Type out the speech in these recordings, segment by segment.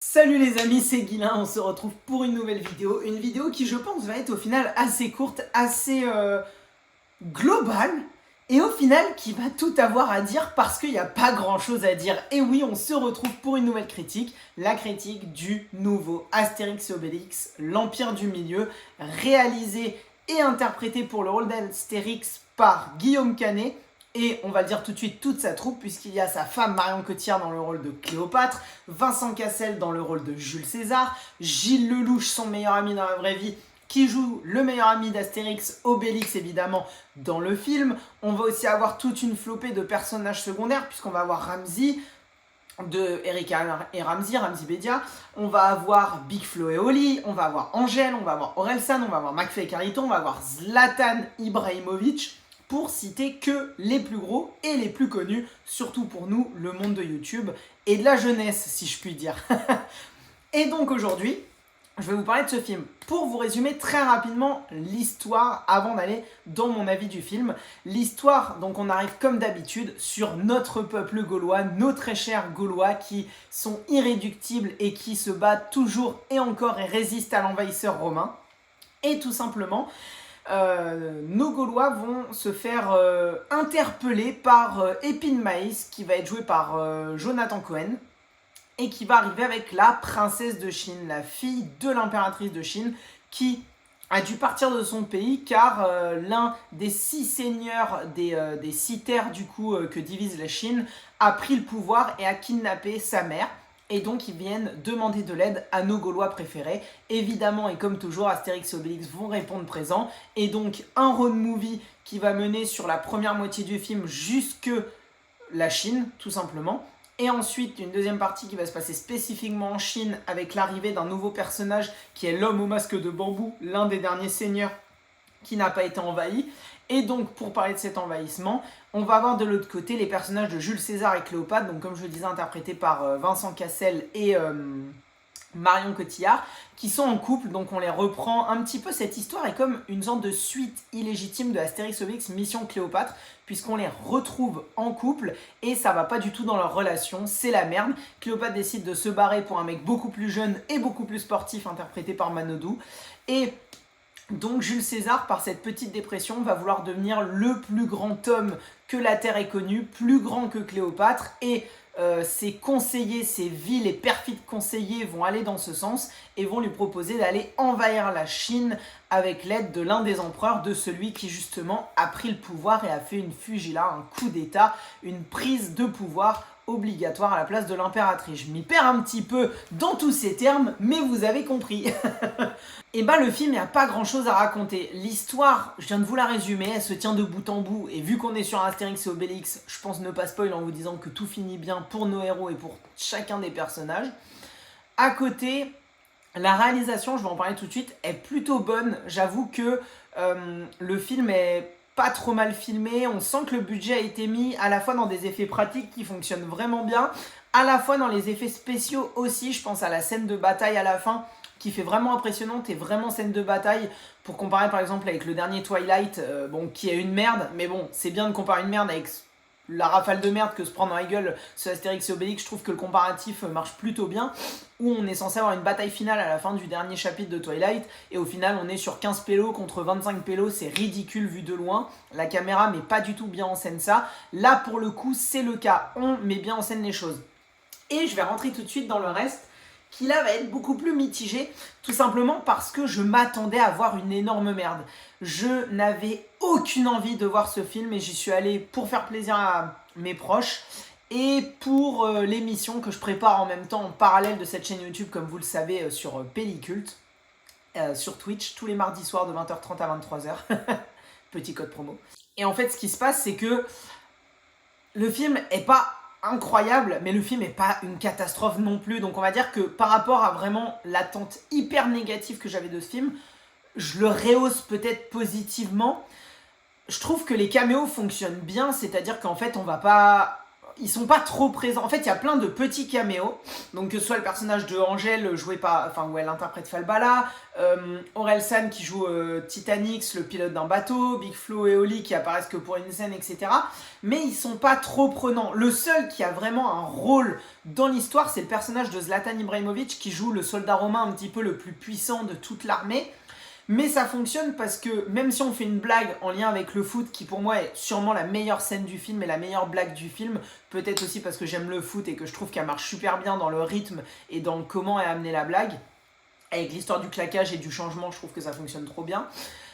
Salut les amis, c'est Guilain, on se retrouve pour une nouvelle vidéo. Une vidéo qui je pense va être au final assez courte, assez globale. Et au final qui va tout avoir à dire parce qu'il n'y a pas grand chose à dire. Et oui, on se retrouve pour une nouvelle critique. La critique du nouveau Astérix et Obélix, l'Empire du Milieu, réalisé et interprété pour le rôle d'Astérix par Guillaume Canet. Et on va le dire tout de suite, toute sa troupe, puisqu'il y a sa femme Marion Cotillard dans le rôle de Cléopâtre, Vincent Cassel dans le rôle de Jules César, Gilles Lelouch, son meilleur ami dans la vraie vie, qui joue le meilleur ami d'Astérix, Obélix évidemment, dans le film. On va aussi avoir toute une flopée de personnages secondaires, puisqu'on va avoir Ramzy, de Eric et Ramzy Bedia, on va avoir Big Flo et Oli, on va avoir Angèle, on va avoir Orelsan, on va avoir McFly et Carlito, on va avoir Zlatan Ibrahimovic, pour citer que les plus gros et les plus connus, surtout pour nous, le monde de YouTube et de la jeunesse, si je puis dire. Et donc aujourd'hui, je vais vous parler de ce film. Pour vous résumer très rapidement l'histoire avant d'aller dans mon avis du film. L'histoire, donc on arrive comme d'habitude sur notre peuple gaulois, nos très chers Gaulois qui sont irréductibles et qui se battent toujours et encore et résistent à l'envahisseur romain. Et tout simplement, nos Gaulois vont se faire interpeller par Épine Maïs, qui va être joué par Jonathan Cohen, et qui va arriver avec la princesse de Chine, la fille de l'impératrice de Chine, qui a dû partir de son pays car l'un des 6 seigneurs des 6 terres du coup que divise la Chine a pris le pouvoir et a kidnappé sa mère. Et donc ils viennent demander de l'aide à nos Gaulois préférés. Évidemment, et comme toujours, Astérix et Obélix vont répondre présent. Et donc un road movie qui va mener sur la première moitié du film jusque la Chine, tout simplement. Et ensuite, une deuxième partie qui va se passer spécifiquement en Chine avec l'arrivée d'un nouveau personnage qui est l'homme au masque de bambou, l'un des derniers seigneurs qui n'a pas été envahi. Et donc, pour parler de cet envahissement, on va avoir de l'autre côté les personnages de Jules César et Cléopâtre, donc comme je le disais, interprétés par Vincent Cassel et Marion Cotillard, qui sont en couple, donc on les reprend un petit peu. Cette histoire est comme une sorte de suite illégitime de Astérix Obélix Mission Cléopâtre, puisqu'on les retrouve en couple et ça va pas du tout dans leur relation, c'est la merde. Cléopâtre décide de se barrer pour un mec beaucoup plus jeune et beaucoup plus sportif, interprété par Manodou, et donc Jules César, par cette petite dépression, va vouloir devenir le plus grand homme que la Terre ait connu, plus grand que Cléopâtre, et ses conseillers, ses vils et perfides conseillers vont aller dans ce sens et vont lui proposer d'aller envahir la Chine avec l'aide de l'un des empereurs, de celui qui justement a pris le pouvoir et a fait une fugila, un coup d'état, une prise de pouvoir obligatoire à la place de l'impératrice. Je m'y perds un petit peu dans tous ces termes, mais vous avez compris. Et bah le film, il n'y a pas grand chose à raconter. L'histoire, je viens de vous la résumer, elle se tient de bout en bout, et vu qu'on est sur Astérix et Obélix, je pense ne pas spoil en vous disant que tout finit bien pour nos héros et pour chacun des personnages. À côté, la réalisation, je vais en parler tout de suite, est plutôt bonne. J'avoue que le film est pas trop mal filmé, on sent que le budget a été mis à la fois dans des effets pratiques qui fonctionnent vraiment bien, à la fois dans les effets spéciaux aussi. Je pense à la scène de bataille à la fin qui fait vraiment impressionnante et vraiment scène de bataille, pour comparer par exemple avec le dernier Twilight, bon, qui est une merde, mais bon, c'est bien de comparer une merde avec la rafale de merde que se prend dans la gueule ce Astérix et Obélix. Je trouve que le comparatif marche plutôt bien, où on est censé avoir une bataille finale à la fin du dernier chapitre de Twilight, et au final on est sur 15 pélos contre 25 pélos, c'est ridicule vu de loin, la caméra met pas du tout bien en scène ça. Là pour le coup c'est le cas, on met bien en scène les choses. Et je vais rentrer tout de suite dans le reste, qui là va être beaucoup plus mitigé, tout simplement parce que je m'attendais à voir une énorme merde. Je n'avais aucune envie de voir ce film et j'y suis allé pour faire plaisir à mes proches et pour l'émission que je prépare en même temps en parallèle de cette chaîne YouTube, comme vous le savez, sur Pellicult, sur Twitch, tous les mardis soirs de 20h30 à 23h. Petit code promo. Et en fait, ce qui se passe, c'est que le film est pas incroyable, mais le film est pas une catastrophe non plus. Donc on va dire que par rapport à vraiment l'attente hyper négative que j'avais de ce film, je le rehausse peut-être positivement. Je trouve que les caméos fonctionnent bien, c'est-à-dire qu'en fait on va pas... ils sont pas trop présents. En fait, il y a plein de petits caméos. Donc, que ce soit le personnage de Angèle, joué par, enfin, où elle interprète Falbala, Orelsan qui joue Titanic, le pilote d'un bateau, Big Flo et Oli qui apparaissent que pour une scène, etc. Mais ils sont pas trop prenants. Le seul qui a vraiment un rôle dans l'histoire, c'est le personnage de Zlatan Ibrahimovic qui joue le soldat romain un petit peu le plus puissant de toute l'armée. Mais ça fonctionne parce que même si on fait une blague en lien avec le foot, qui pour moi est sûrement la meilleure scène du film et la meilleure blague du film, peut-être aussi parce que j'aime le foot et que je trouve qu'elle marche super bien dans le rythme et dans comment est amenée la blague, avec l'histoire du claquage et du changement, je trouve que ça fonctionne trop bien.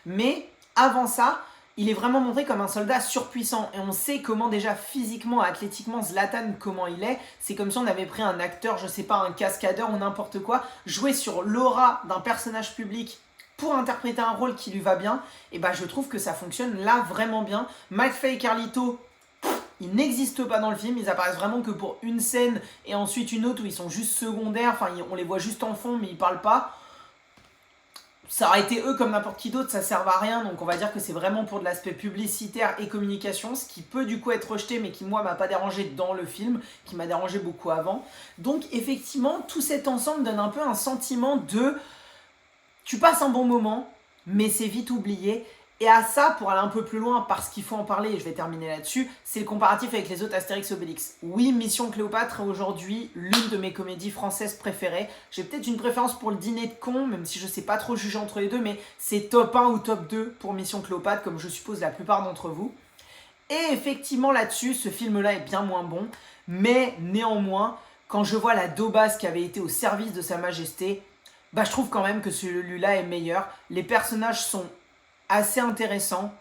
Mais avant ça, il est vraiment montré comme un soldat surpuissant et on sait comment déjà physiquement, athlétiquement, Zlatan, comment il est. C'est comme si on avait pris un acteur, je sais pas, un cascadeur ou n'importe quoi, jouer sur l'aura d'un personnage public pour interpréter un rôle qui lui va bien, et bah je trouve que ça fonctionne là vraiment bien. McFly et Carlito, ils n'existent pas dans le film, ils apparaissent vraiment que pour une scène et ensuite une autre où ils sont juste secondaires, enfin on les voit juste en fond mais ils parlent pas. Ça aurait été eux comme n'importe qui d'autre, ça sert à rien, donc on va dire que c'est vraiment pour de l'aspect publicitaire et communication, ce qui peut du coup être rejeté mais qui moi m'a pas dérangé dans le film, qui m'a dérangé beaucoup avant. Donc effectivement tout cet ensemble donne un peu un sentiment de... Tu passes un bon moment, mais c'est vite oublié. Et à ça, pour aller un peu plus loin, parce qu'il faut en parler, et je vais terminer là-dessus, c'est le comparatif avec les autres Astérix et Obélix. Oui, Mission Cléopâtre est aujourd'hui l'une de mes comédies françaises préférées. J'ai peut-être une préférence pour le Dîner de cons, même si je sais pas trop juger entre les deux, mais c'est top 1 ou top 2 pour Mission Cléopâtre, comme je suppose la plupart d'entre vous. Et effectivement, là-dessus, ce film-là est bien moins bon, mais néanmoins, quand je vois la daubasse qui avait été au service de Sa Majesté, bah, je trouve quand même que celui-là est meilleur. Les personnages sont assez intéressants.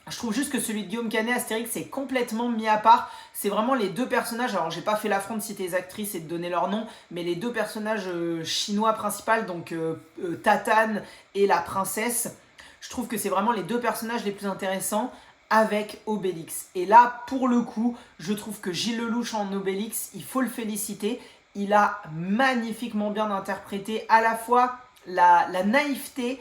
Je trouve juste que celui de Guillaume Canet, Astérix, est complètement mis à part. C'est vraiment les deux personnages, alors j'ai pas fait l'affront de citer les actrices et de donner leur nom, mais les deux personnages chinois principaux, donc Tatane et la princesse, je trouve que c'est vraiment les deux personnages les plus intéressants avec Obélix. Et là, pour le coup, je trouve que Gilles Lelouch en Obélix, il faut le féliciter. Il a magnifiquement bien interprété à la fois la naïveté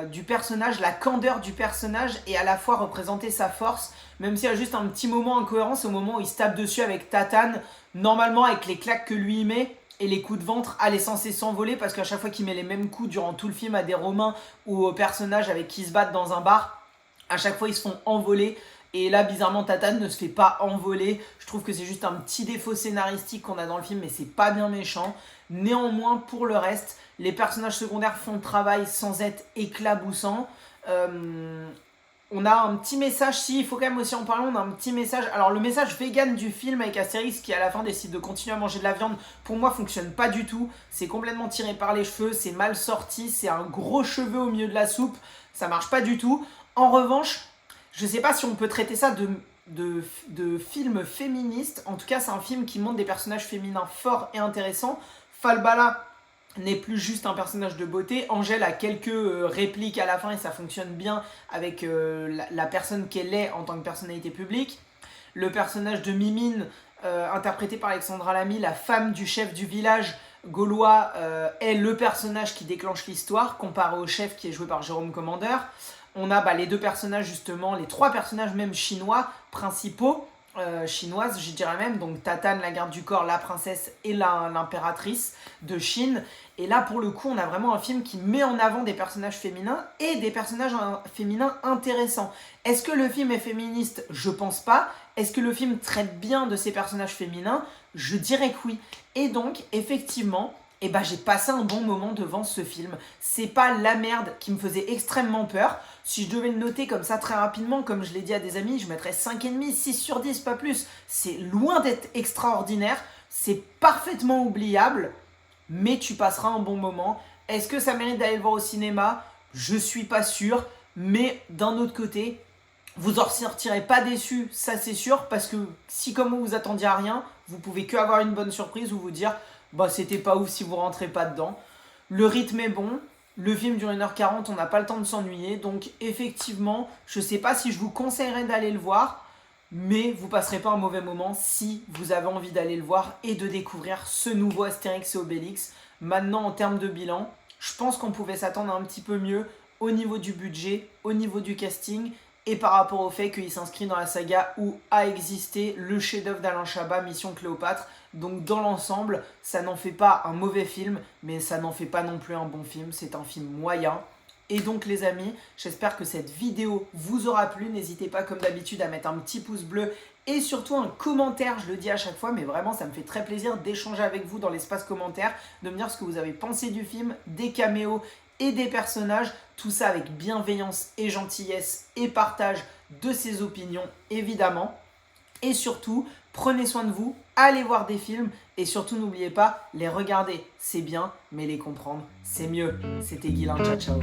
du personnage, la candeur du personnage et à la fois représenter sa force, même s'il y a juste un petit moment incohérent, c'est au moment où il se tape dessus avec Tatane, normalement avec les claques que lui il met et les coups de ventre, elle est censée s'envoler parce qu'à chaque fois qu'il met les mêmes coups durant tout le film à des Romains ou aux personnages avec qui ils se battent dans un bar, à chaque fois ils se font envoler. Et là, bizarrement, Tatane ne se fait pas envoler. Je trouve que c'est juste un petit défaut scénaristique qu'on a dans le film, mais c'est pas bien méchant. Néanmoins, pour le reste, les personnages secondaires font le travail sans être éclaboussants. On a un petit message, si, il faut quand même aussi en parler, on a un petit message. Alors, le message vegan du film avec Astérix qui, à la fin, décide de continuer à manger de la viande, pour moi, fonctionne pas du tout. C'est complètement tiré par les cheveux, c'est mal sorti, c'est un gros cheveu au milieu de la soupe. Ça marche pas du tout. En revanche, je sais pas si on peut traiter ça de film féministe. En tout cas, c'est un film qui montre des personnages féminins forts et intéressants. Falbala n'est plus juste un personnage de beauté. Angèle a quelques répliques à la fin et ça fonctionne bien avec la personne qu'elle est en tant que personnalité publique. Le personnage de Mimine, interprété par Alexandra Lamy, la femme du chef du village gaulois, est le personnage qui déclenche l'histoire, comparé au chef qui est joué par Jérôme Commandeur. On a les deux personnages justement, les trois personnages même chinois principaux, chinoises je dirais même, donc Tatane, la garde du corps, la princesse et l'impératrice de Chine. Et là pour le coup on a vraiment un film qui met en avant des personnages féminins et des personnages féminins intéressants. Est-ce que le film est féministe? Je pense pas. Est-ce que le film traite bien de ces personnages féminins? Je dirais que oui. Et donc effectivement, et j'ai passé un bon moment devant ce film. C'est pas la merde qui me faisait extrêmement peur. Si je devais le noter comme ça très rapidement, comme je l'ai dit à des amis, je mettrais 5,5, 6 sur 10, pas plus. C'est loin d'être extraordinaire, c'est parfaitement oubliable, mais tu passeras un bon moment. Est-ce que ça mérite d'aller le voir au cinéma? Je suis pas sûr, mais d'un autre côté, vous en sortirez pas déçu, ça c'est sûr, parce que si comme vous attendiez à rien, vous pouvez que avoir une bonne surprise ou vous dire c'était pas ouf si vous rentrez pas dedans. Le rythme est bon, le film dure 1h40, on n'a pas le temps de s'ennuyer, donc effectivement, je sais pas si je vous conseillerais d'aller le voir, mais vous passerez pas un mauvais moment si vous avez envie d'aller le voir et de découvrir ce nouveau Astérix et Obélix. Maintenant, en termes de bilan, je pense qu'on pouvait s'attendre un petit peu mieux au niveau du budget, au niveau du casting et par rapport au fait qu'il s'inscrit dans la saga où a existé le chef-d'œuvre d'Alain Chabat, Mission Cléopâtre. Donc dans l'ensemble, ça n'en fait pas un mauvais film, mais ça n'en fait pas non plus un bon film. C'est un film moyen. Et donc les amis, j'espère que cette vidéo vous aura plu. N'hésitez pas comme d'habitude à mettre un petit pouce bleu et surtout un commentaire, je le dis à chaque fois, mais vraiment ça me fait très plaisir d'échanger avec vous dans l'espace commentaire, de me dire ce que vous avez pensé du film, des caméos et des personnages, tout ça avec bienveillance et gentillesse et partage de ses opinions évidemment. Et surtout, prenez soin de vous, allez voir des films et surtout n'oubliez pas, les regarder c'est bien, mais les comprendre c'est mieux. C'était Guilain, ciao ciao.